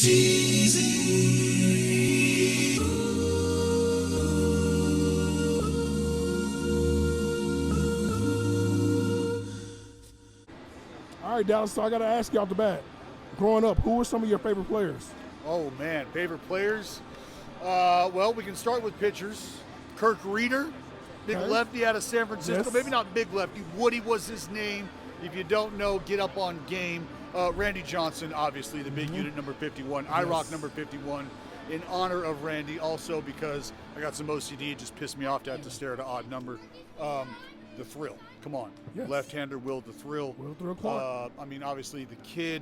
All right, Dallas, so I got to ask you off the bat. Growing up, who were some of your favorite players? Oh, man, favorite players? Well, we can start with pitchers. Kirk Reeder, big lefty out of San Francisco. Yes. Maybe not big lefty. Woody was his name. If you don't know, get up on game. Randy Johnson, obviously, the big unit, number 51. I rock number 51 in honor of Randy, also because I got some OCD. It just pissed me off to have to stare at an odd number. The Thrill. Come on. Yes. Left-hander Will the Thrill. Will the Thrill Clark. I mean, obviously, the kid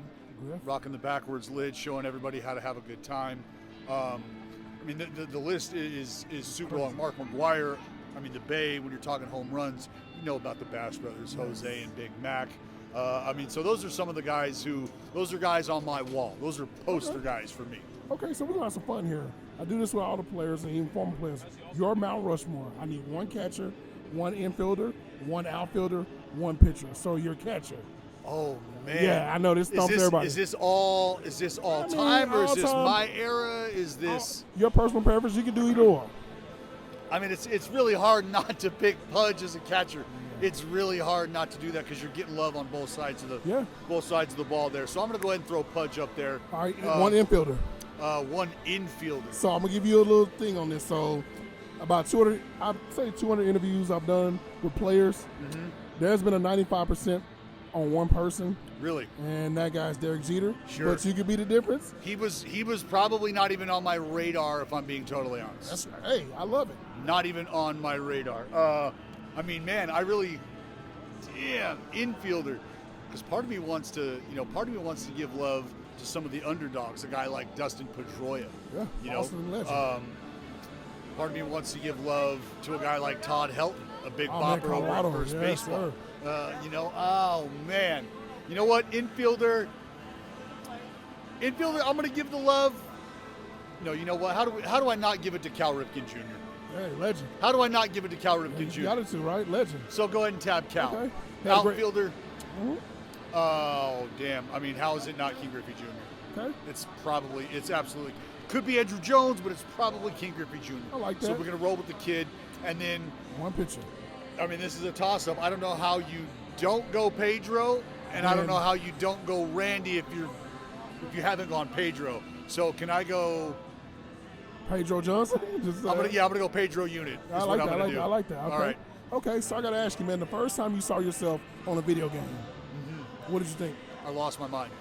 rocking the backwards lid, showing everybody how to have a good time. I mean, the list is super long. Mark McGwire, I mean, the Bay, when you're talking home runs, you know about the Bash Brothers, Jose and Big Mac. I mean, so those are some of the guys those are guys on my wall. Those are poster guys for me. Okay, so we're going to have some fun here. I do this with all the players and even former players. Your Mount Rushmore. I need one catcher, one infielder, one outfielder, one pitcher. So your catcher. Oh man! Yeah, I know this stumps everybody. Is this all time, or is this all-time. my era? Is this Your personal preference? You can do either or. I mean, it's really hard not to pick Pudge as a catcher. It's really hard not to do that because you're getting love on both sides of the ball there. So I'm going to go ahead and throw Pudge up there. All right, one infielder. One infielder. So I'm going to give you a little thing on this. So about 200, I'd say 200 interviews I've done with players. Mm-hmm. There's been a 95% on one person. Really? And that guy's Derek Jeter. Sure. But you could be the difference. He was probably not even on my radar, if I'm being totally honest. That's right. Hey, I love it. Not even on my radar. I mean, man, infielder. Because part of me wants to give love to some of the underdogs. A guy like Dustin Pedroia. Yeah, awesome legend. Part of me wants to give love to a guy like Todd Helton, a big bopper over at first baseball. Oh man. You know what? Infielder, I'm going to give the love. No, you know what? How do I not give it to Cal Ripken Jr.? Hey, legend. How do I not give it to Cal Ripken Jr.? You got it to, right? Legend. So go ahead and tab Cal. Okay. Outfielder. Oh, damn. I mean, how is it not King Griffey Jr.? Okay. It's absolutely. Could be Andrew Jones, but it's probably King Griffey Jr. I like that. So we're going to roll with the kid. And then. One pitcher. I mean, this is a toss-up. I don't know how you don't go Pedro, and I don't know how you don't go Randy if you haven't gone Pedro. So can I go Pedro Johnson? I'm gonna go Pedro unit. I like that. Okay. All right. Okay, so I gotta ask you, man. The first time you saw yourself on a video game, what did you think? I lost my mind.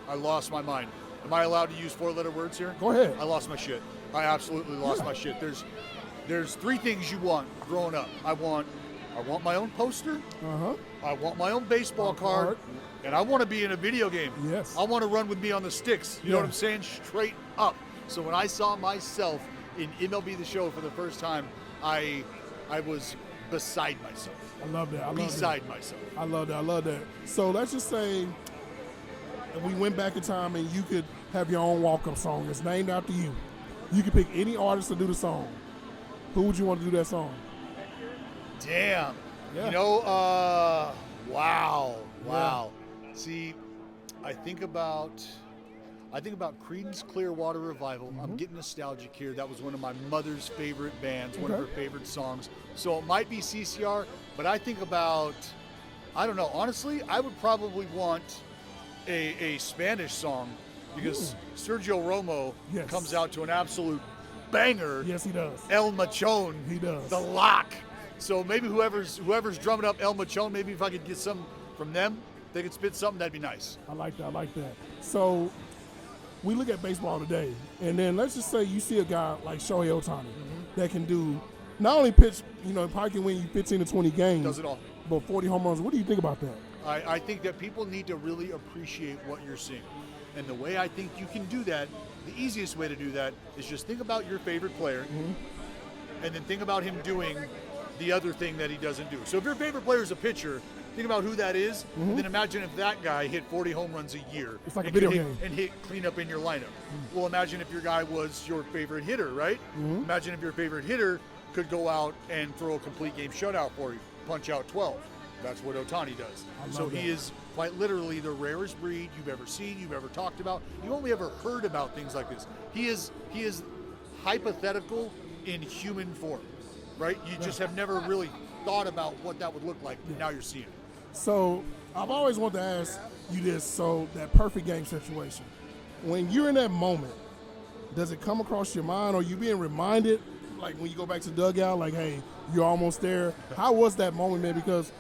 Am I allowed to use 4-letter words here? Go ahead. I lost my shit. I absolutely lost my shit. There's three things you want growing up. I want my own poster. I want my own baseball card. And I want to be in a video game. Yes. I want to run with me on the sticks. You know what I'm saying? Straight up. So when I saw myself in MLB The Show for the first time, I was beside myself. I love that. Beside myself. I love that. So let's just say we went back in time and you could have your own walk-up song. It's named after you. You could pick any artist to do the song. Who would you want to do that song? Damn. Yeah. You know, wow. Yeah. See, I think about Creedence Clearwater Revival. I'm getting nostalgic here. That was one of my mother's favorite bands, one of her favorite songs. So it might be CCR, but I think about, I don't know. Honestly, I would probably want a Spanish song because Sergio Romo comes out to an absolute banger. Yes, he does. El Machón. He does. The Lock. So maybe whoever's drumming up El Machón, maybe if I could get some from them, they could spit something, that'd be nice. I like that. So we look at baseball today, and then let's just say you see a guy like Shohei Ohtani that can do, not only pitch, probably can win you 15 to 20 games. Does it all. But 40 home runs. What do you think about that? I think that people need to really appreciate what you're seeing. And the way I think you can do that, the easiest way to do that is just think about your favorite player and then think about him doing the other thing that he doesn't do. So if your favorite player is a pitcher, think about who that is, and then imagine if that guy hit 40 home runs a year. It's like a video game. And hit cleanup in your lineup. Well, imagine if your guy was your favorite hitter, right? Imagine if your favorite hitter could go out and throw a complete game shutout for you, punch out 12. That's what Ohtani does. So he is quite literally the rarest breed you've ever seen, you've ever talked about. You've only ever heard about things like this. He is hypothetical in human form, right? You just have never really thought about what that would look like. Now you're seeing it. So I've always wanted to ask you this. So that perfect game situation, when you're in that moment, does it come across your mind, or you being reminded, like when you go back to the dugout, like, hey, you're almost there? How was that moment, man? Because,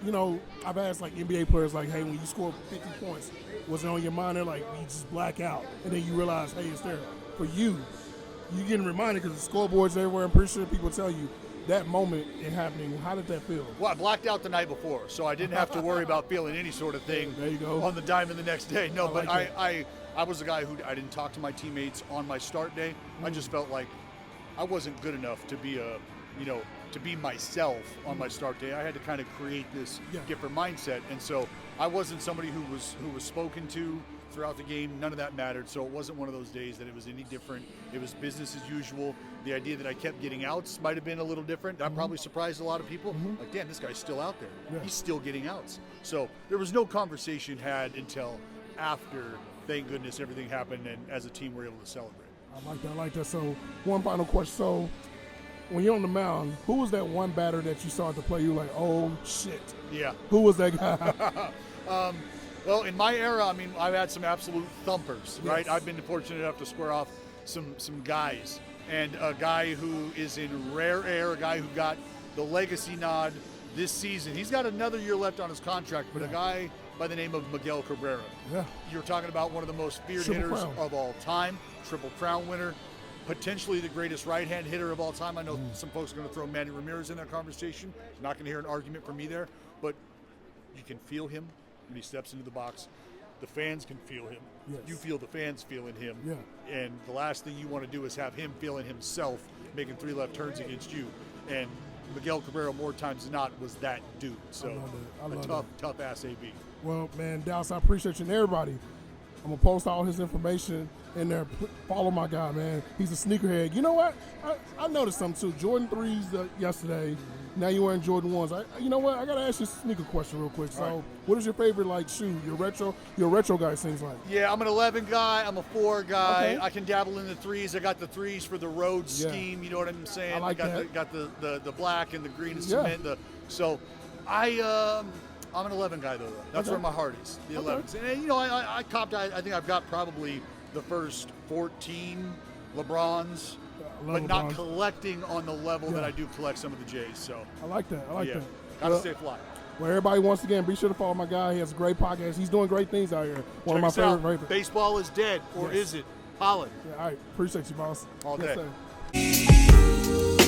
you know, I've asked like NBA players, like, hey, when you score 50 points, was it on your mind? They're like, you just black out, and then you realize, hey, it's there. For you getting reminded because the scoreboard's everywhere. I'm pretty sure people tell you that moment in happening. How did that feel? Well, I blacked out the night before, so I didn't have to worry about feeling any sort of thing there you go. on the diamond the next day. No, but like I was the guy who I didn't talk to my teammates on my start day. I just felt like I wasn't good enough to be to be myself on my start day. I had to kind of create this different mindset, and so I wasn't somebody who was spoken to throughout the game. None of that mattered, so it wasn't one of those days that it was any different. It was business as usual. The idea that I kept getting outs might have been a little different. That probably surprised a lot of people. Like, damn, this guy's still out there. Yeah. He's still getting outs. So there was no conversation had until after, thank goodness, everything happened, and as a team we're able to celebrate. I like that. So one final question. So when you're on the mound, who was that one batter that you saw at the play? You were like, oh, shit. Yeah. Who was that guy? Well, in my era, I mean, I've had some absolute thumpers, right? I've been fortunate enough to square off some guys. And a guy who is in rare air, a guy who got the legacy nod this season. He's got another year left on his contract, but a guy by the name of Miguel Cabrera. Yeah. You're talking about one of the most feared hitters of all time, Triple Crown winner, potentially the greatest right-hand hitter of all time. I know some folks are going to throw Manny Ramirez in that conversation. Not going to hear an argument from me there, but you can feel him when he steps into the box. The fans can feel him. Yes. You feel the fans feeling him. Yeah. And the last thing you want to do is have him feeling himself making 3 left turns against you. And Miguel Cabrera, more times than not, was that dude. So tough ass AB. Well, man, Dallas, I appreciate you and everybody. I'm going to post all his information in there. Follow my guy, man. He's a sneakerhead. You know what? I noticed something, too. Jordan 3s yesterday. Now you're wearing Jordan 1s. You know what? I got to ask you a sneaker question real quick. So what is your favorite, like, shoe? You're a retro guy, it seems like. Yeah, I'm an 11 guy. I'm a 4 guy. Okay. I can dabble in the 3s. I got the 3s for the road scheme. You know what I'm saying? I like that. Got the black and the green and cement. So I'm an 11 guy, though. That's where my heart is, the 11s. And, you know, I copped, I think I've got probably the first 14 LeBrons, but not collecting on the level that I do collect some of the J's. So I like that. that. Gotta stay fly. Well, everybody, once again, be sure to follow my guy. He has a great podcast. He's doing great things out here. One of my favorite. Baseball is dead, or is it? Holland. Yeah, all right. Appreciate you, boss. All day. Yes, sir.